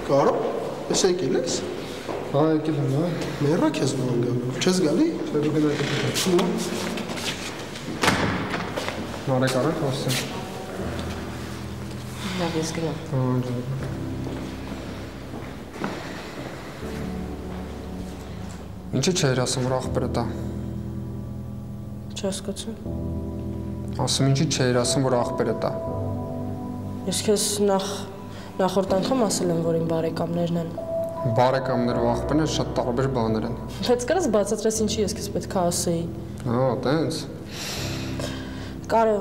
Կարո՞, ես եկել ես։ Հա, եկել եմ, հա։ Մեռա քեզ նման գալու։ Չես գալի։ Չէ, դու գնա դու։ Նարեկ արեք ասեմ։ Լավ, ես գնամ։ Հա, Ինչի՞ չէր ասում, որ աղբերը տա։ Չհասկացա։ Ասում ինչի՞ չէր ասում, որ աղբերը տա։ Ես քեզ նախորդ անգամ ասել եմ, որ իմ բարեկամներն են։ Բարեկամներ ու աղբերներ շատ տարբեր բաներ են։ Բայց կարաս բացատրես ինչի ես քեզ պետք է ասեի։ Հա, տենց։ Կարո,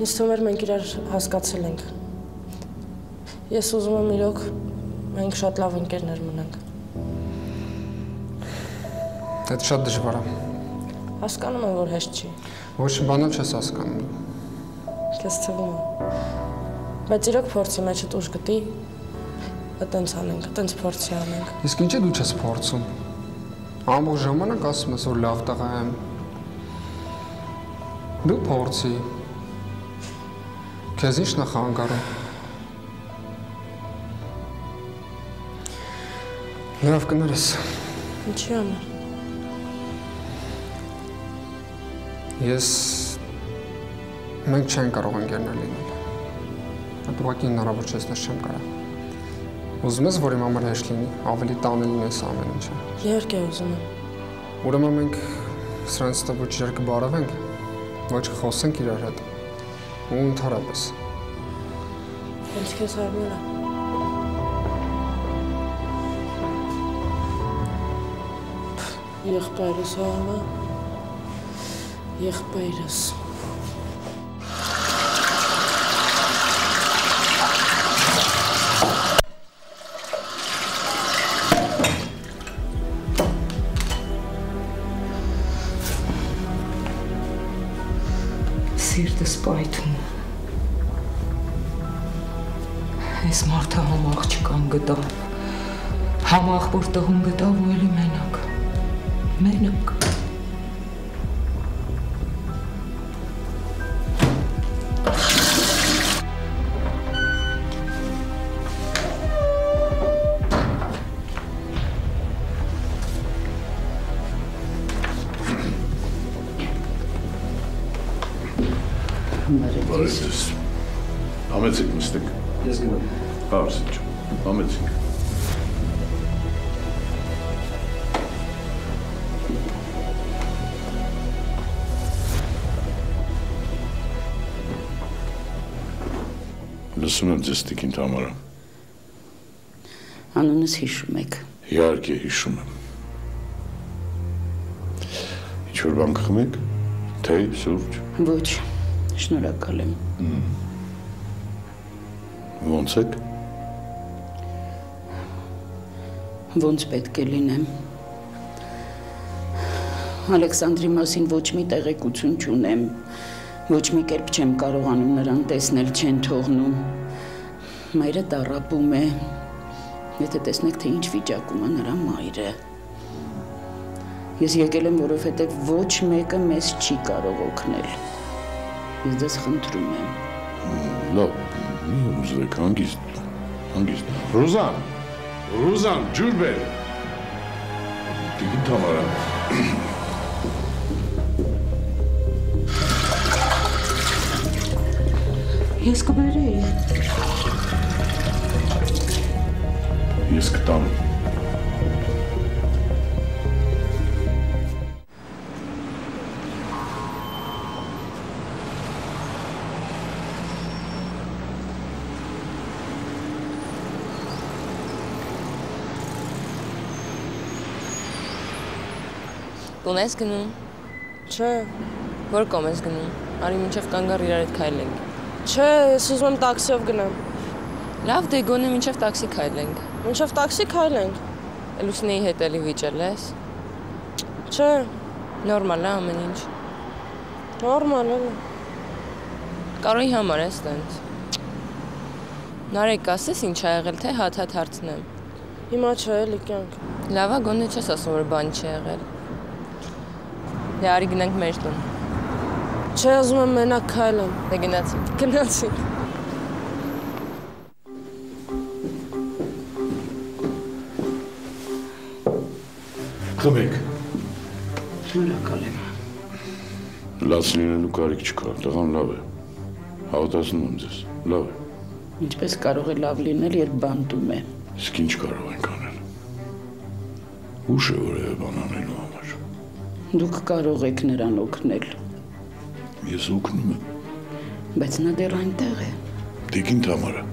ինձ թվում էր մենք իրար հասկացել ենք։ Ես ուզում եմ իրոք մենք շատ լավ ընկերներ մնանք։ Դա շատ դժվար է։ Հասկանում եմ, որ հեշտ չի։ Ոչ մի բան չես հասկանում։ Քեզ թվում է։ Բայց իրոք փորձի մեջ ուժ գտի։ Այտենց անենք, այտենց փորձի անենք։ Իսկ ինչի դու չես փորձում։ Ամբողջ ժամանակ ասում ես, որ լավ տղա եմ։ Դու փորձի։ Քեզ ինչ նախահանգարում։ Լավ կներես։ Ինչի համար։ Մենք չենք կարող ընկերներ լինել։ Այդ ուղղակի հնարավոր չէ, ես չեմ կարող։ Ուզում ես, որ իմ համար հեշտ լինի, ավելի տանելին ես ամեն ինչը։ Իհարկե ուզում եմ։ Ուրեմն մենք սրանից հետո ոչ իրար կբարավենք, ոչ կխոսենք իրար հետ։ Ու ընդհանրապես։ Ոնց քեզ հարմար է։ Եղբայրս հա։ Եղբայրս։ Սիրտս պայթում։ Այս մարդը համախ չկան գտավ։ Համախ որ տղուն գտավ ու էլի մենակ։ Մենակ։ Բարևձեզ։ Համեցեք նստեք։ Ես գնամ։ Հարց չէ։ Համեցեք։ Լսում եմ ձեզ տիկին Թամարա։ Անունս հիշում եք։ Իհարկե հիշում եմ։ Ինչ-որ բան կխմեք։ Թե, սուրճ։ Ոչ, շնորհակալ եմ։ Ոնց եք։ Ոնց պետք է լինեմ։ Ալեքսանդրի մասին ոչ մի տեղեկություն չունեմ, ոչ մի կերպ չեմ կարողանում նրան տեսնել, չեն թողնում։ Մայրը տառապում է, եթե տեսնեք, թե ինչ վիճակում է նրա մայրը։ Ես եկել եմ, որովհետև ոչ մեկը մեզ չի կարող օգնել։ Ես ձեզ խնդրում եմ։ Լավ, մի ուզվեք, հանգիստ։ Ռուզան, ջուր բեր։ Տիկին Թամարա։ Ես կբերեի։ Ես կտամ։ Տուն ես գնում։ Չէ։ Որ կողմ ես գնում։ Արի մինչև կանգառ իրար հետ քայլենք։ Չէ, ես ուզում եմ տաքսիով գնամ։ Լավ, դե գոնե մինչև տաքսի քայլենք։ Մինչև տաքսի քայլենք։ Լուսինեի հետ էլի վիճել ես։ Չէ։ Նորմալ է ամեն ինչ։ Նորմալ է։ Կարոյի համար ես տենց։ Նարեկ, ասես ինչ ա եղել, թե հատ հարցնեմ։ Հիմա չէ, էլի կյանք։ Լավ է, գոնե չես ասում, որ բան չի եղել։ Դե արի գնանք մեր տուն։ Չէ, ուզում եմ մենակ քայլեմ։ Դե գնացինք։ Խմեք։ Շնորհակալ եմ։ Լաց լինելու կարիք չկա, տղան լավ է։ Հավատացնում եմ ձեզ, լավ է։ Ինչպես կարող է լավ լինել, երբ բանտում է։ Իսկ ինչ կարող ենք անել։ Ուշ է որևէ բան անելու համար։ Դուք կարող եք նրան օգնել։ Ես օգնում եմ։ Բայց նա դեռ այնտեղ է։ Տիկին Թամարա։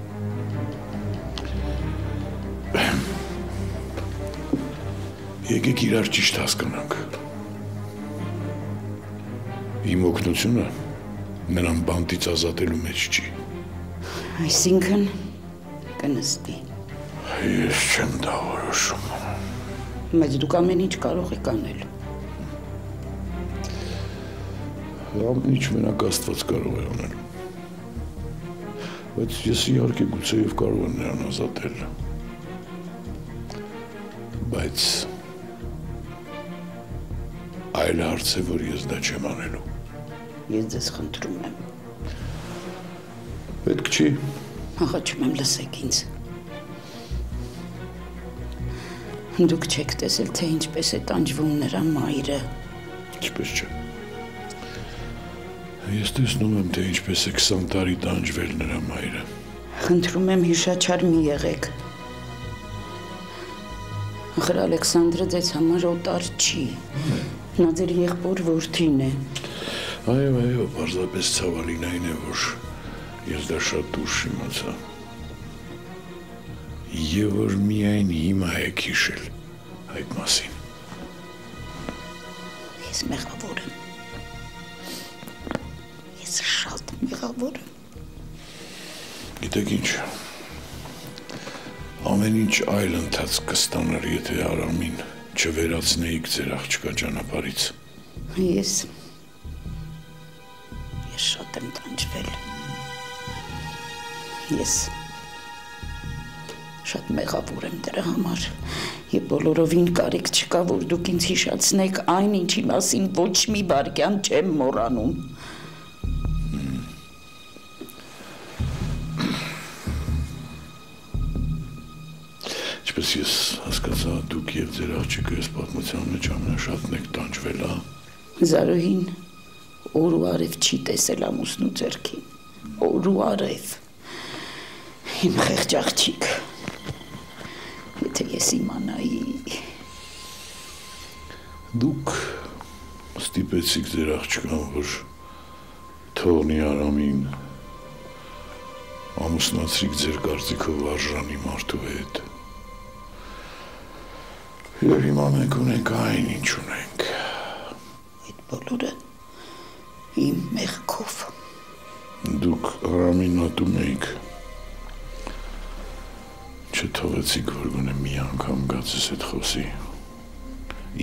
Եկեք իրար ճիշտ հասկանանք։ Իմ օգնությունը նրան բանտից ազատելու մեջ չի։ Այսինքն կնստի։ Ես չեմ դա որոշում։ Բայց դուք ամեն ինչ կարող եք անել։ Ամեն ինչ մենակ Աստված կարող է անել։ Բայց ես իհարկե գուցեև կարող եմ նրան ազատել։ Բայց այլ հարց է, որ ես դա չեմ անելու։ Ես ձեզ խնդրում եմ։ Պետք չի։ Աղաչում եմ, լսեք ինձ։ Դուք չեք տեսել, թե ինչպես է տանջվում նրա մայրը։ Ինչպես չէ։ Ես տեսնում եմ, թե ինչպես է 20 տարի տանջվել նրա մայրը։ Խնդրում եմ, հիշաչար մի եղեք։ Ախր Ալեքսանդրը ձեզ համար օտար չի։ Նա ձեր եղբոր որդին է։ Այո, պարզապես ցավալին այն է, որ ես դա շատ ուշ իմացա։ Եվ որ միայն հիմա եք հիշել այդ մասին։ Ես մեղավոր եմ։ Ես շատ մեղավոր եմ։ Գիտեք ինչ, ամեն ինչ այլ ընթաց կստանար, եթե Արամին չվերացնեիք ձեր աղջկա ճանապարհից։ Ես շատ եմ տանջվել։ Ես շատ մեղավոր եմ դրա համար եւ բոլորովին կարիք չկա, որ դուք ինձ հիշացնեք այն, ինչի մասին ոչ մի վայրկյան չեմ մոռանում։ Ինչպես ես հասկացա, դուք եւ ձեր աղջիկը այս պատմության մեջ ամենաշատն եք տանջվել, հա։ Զարուհին օր ու արև չի տեսել ամուսնու ձեռքին, օր ու արև, իմ խեղճ աղջիկ, եթե ես իմանայի։ Դուք ստիպեցիք ձեր աղջկան, որ թողնի Արամին, ամուսնացրիք ձեր կարծիքով արժանի մարդու հետ։ Եվ հիմա մենք ունենք այն, ինչ ունենք։ Այդ բոլորը իմ մեղքով։ Դուք Արամին ատում էիք, չթողեցիք, որ գոնե մի անգամ գացես հետ խոսի,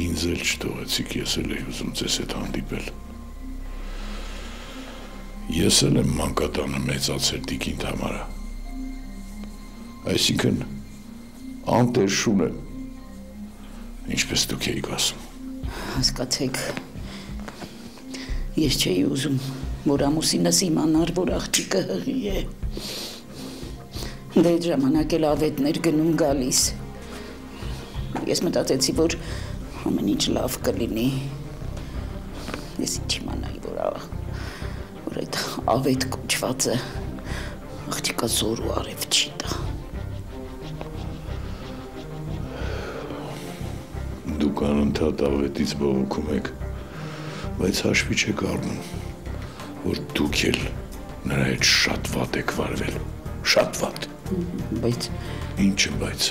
ինձ էլ չթողեցիք, ես էլ էի ուզում ձեզ հետ հանդիպել։ Ես էլ եմ մանկատանը մեծացել տիկին Թամարա, այսինքն անտեր շուն եմ, ինչպես դուք էիք ասում։ Հասկացեք, ես չէի ուզում, որ ամուսինս իմանար, որ աղջիկը հղի է։ Դե այդ ժամանակ էլ ավետներ գնում գալիս։ Ես մտածեցի, որ ամեն ինչ լավ կլինի։ Ես ինչ իմանայի, որ այդ ավետ կոչվածը աղջիկա զոր ու արև չի տա։ Դուք անընդհատ ավետից բողոքում եք, բայց հաշվի չեք առնում, որ դուք էլ նրա հետ շատ վատ եք վարվել, շատ վատ։ Բայց Ինչ է բայց,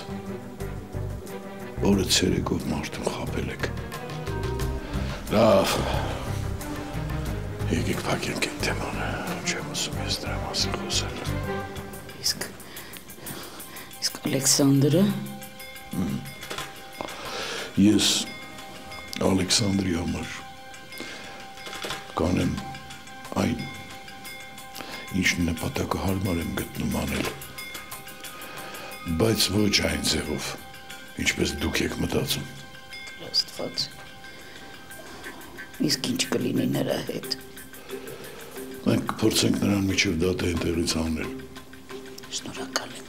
օրը ցերեկով մարդուն խապել եք։ Լավ, եկեք փակենք այդ թեման, չեմ ասում ես դրա մասին խոսել։ Իսկ Ալեքսանդրը։ Ես Ալեքսանդրի համար կանեմ այն, ինչ նպատակը հարմար եմ գտնում անել, բայց ոչ այն ձևով, ինչպես դուք եք մտածում։ Աստված, իսկ ինչ կլինի նրա հետ։ Մենք կփորձենք նրան միջև դատը այնտեղից հանել։ Շնորհակալ եմ։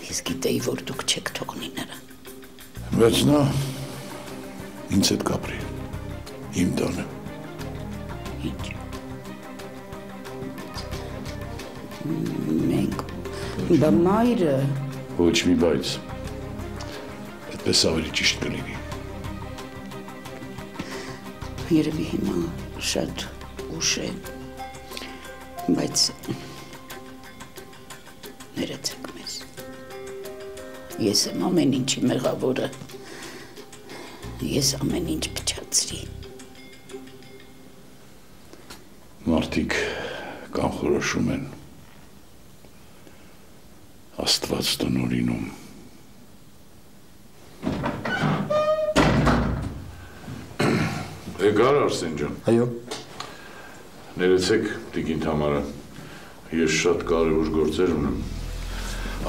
Ես գիտեի, որ դուք չեք թողնի նրան։ Բայց նա ինձ հետ կապրի, իմ տանը։ Ինչ։ Մենք, բա մայրը։ Ոչ մի բայց, այդպես ավելի ճիշտ կլինի։ Երևի հիմա շատ ուշ է, բայց ներեցեք մեզ։ Ես եմ ամեն ինչի մեղավորը, ես ամեն ինչ փչացրի։ Մարդիկ կանխորոշում են, Աստված տնօրինում։ Եկար Արսեն ջան։ Այո։ Ներեցեք, տիկին Թամարը, ես շատ կարևոր գործեր ունեմ։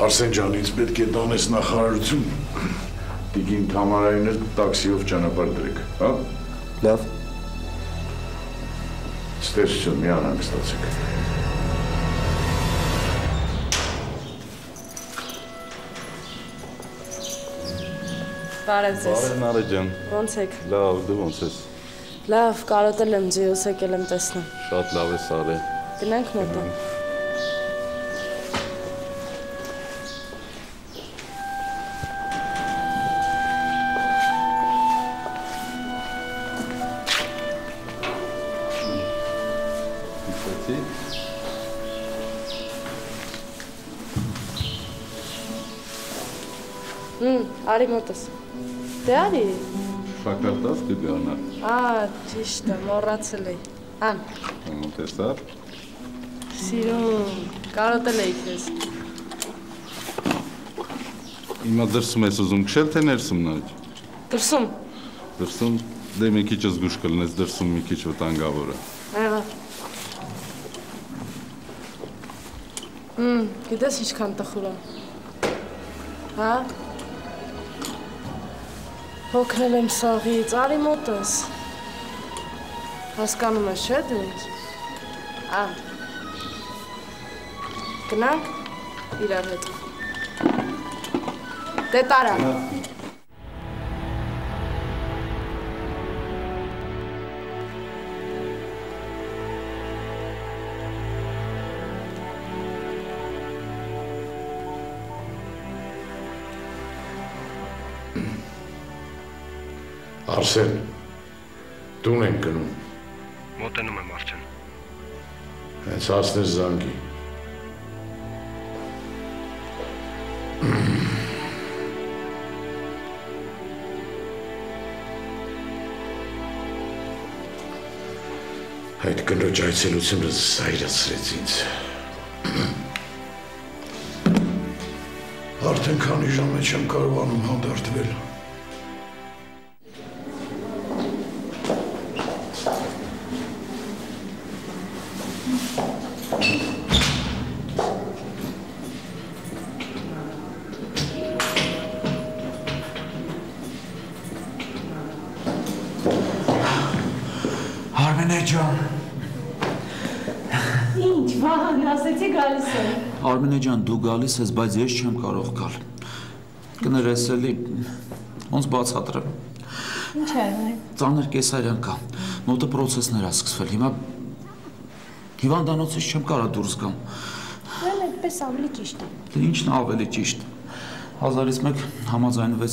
Արսեն ջան, ինձ պետք է տանես նախարարություն, տիկին Թամարային էլ տաքսիով ճանապարհ դրեք, հա։ Լավ։ Ստեսություն, մի անհանգստացեք։ Բարև ձեզ։ Բարև Նարեկ ջան։ Ոնց եք։ Լավ, դու ոնց ես։ Լավ, կարոտել եմ ձեզ եկել եմ տեսնեմ։ Շատ լավ ես արել։ Գնանք մոտը։ Արի մոտս։ Դե արի։ Շակարտած դու գանար։ Ճիշտ է, մոռացել էի։ Ան։ Մոտեսար։ Սիրուն, կարոտել էի քեզ։ Հիմա դրսում ես ուզում քշել թե ներսում նայ։ Դրսում։ Դրսում դե մի քիչ զգուշ կլինես, դրսում մի քիչ վտանգավոր է։ Ահա։ Գիտես ինչքան տխուր եմ։ Հա։ Հոգնել եմ սաղից, արի մոտս։ Հասկանում ես չէ դու ինձ։ Գնանք իրար հետ։ Դե տարա։ Արսեն, տուն ենք գնում։ Մոտենում եմ արդեն։ Հենց հասնես զանգի։ Այդ կնոջ այցելությունը զայրացրեց ինձ։ Արդեն քանի ժամ է չեմ կարողանում հանդարտվել։ Արմենե ջան։ Ինչ, Վահան, ասեցի գալիս եմ։ Արմենե ջան, դու գալիս ես, բայց ես չեմ կարող գալ։ Կներես էլի, ոնց բացատրեմ։ Ինչ է այն։ Ծանր կեսարյան կա։ Մոտը պրոցեսներ ա սկսվել։ Հիմա հիվանդանոցից չեմ կարող դուրս գամ։ Դեն այդպես ավելի ճիշտ է։ Դե ինչն ավելի ճիշտ։ 1000-ից մեկ համաձայնվեց